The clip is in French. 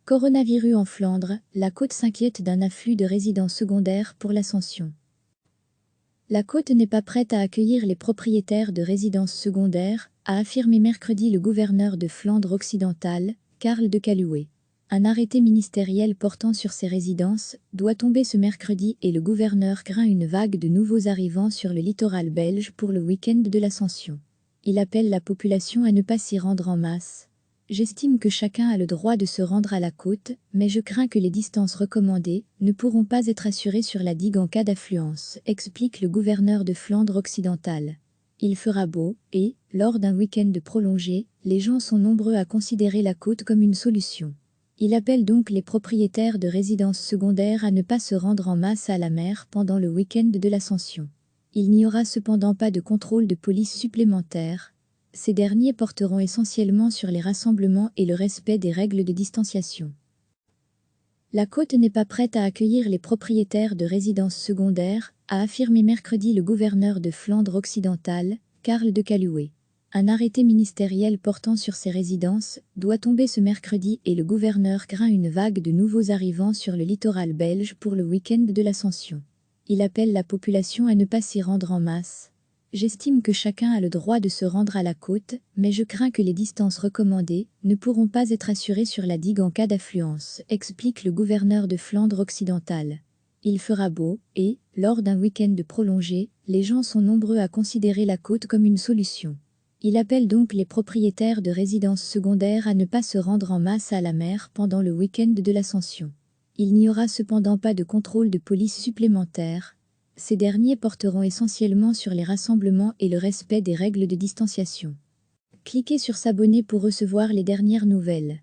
Coronavirus en Flandre, la Côte s'inquiète d'un afflux de résidents secondaires pour l'Ascension. La Côte n'est pas prête à accueillir les propriétaires de résidences secondaires, a affirmé mercredi le gouverneur de Flandre occidentale, Karl de Caluwe. Un arrêté ministériel portant sur ces résidences doit tomber ce mercredi et le gouverneur craint une vague de nouveaux arrivants sur le littoral belge pour le week-end de l'Ascension. Il appelle la population à ne pas s'y rendre en masse. J'estime que chacun a le droit de se rendre à la côte, mais je crains que les distances recommandées ne pourront pas être assurées sur la digue en cas d'affluence, explique le gouverneur de Flandre occidentale. Il fera beau et, lors d'un week-end prolongé, les gens sont nombreux à considérer la côte comme une solution. Il appelle donc les propriétaires de résidences secondaires à ne pas se rendre en masse à la mer pendant le week-end de l'Ascension. Il n'y aura cependant pas de contrôle de police supplémentaire. Ces derniers porteront essentiellement sur les rassemblements et le respect des règles de distanciation. La Côte n'est pas prête à accueillir les propriétaires de résidences secondaires, a affirmé mercredi le gouverneur de Flandre occidentale, Karl de Caluwe. Un arrêté ministériel portant sur ces résidences doit tomber ce mercredi et le gouverneur craint une vague de nouveaux arrivants sur le littoral belge pour le week-end de l'Ascension. Il appelle la population à ne pas s'y rendre en masse. J'estime que chacun a le droit de se rendre à la côte, mais je crains que les distances recommandées ne pourront pas être assurées sur la digue en cas d'affluence, explique le gouverneur de Flandre occidentale. Il fera beau et, lors d'un week-end prolongé, les gens sont nombreux à considérer la côte comme une solution. Il appelle donc les propriétaires de résidences secondaires à ne pas se rendre en masse à la mer pendant le week-end de l'Ascension. Il n'y aura cependant pas de contrôle de police supplémentaire. Ces derniers porteront essentiellement sur les rassemblements et le respect des règles de distanciation. Cliquez sur s'abonner pour recevoir les dernières nouvelles.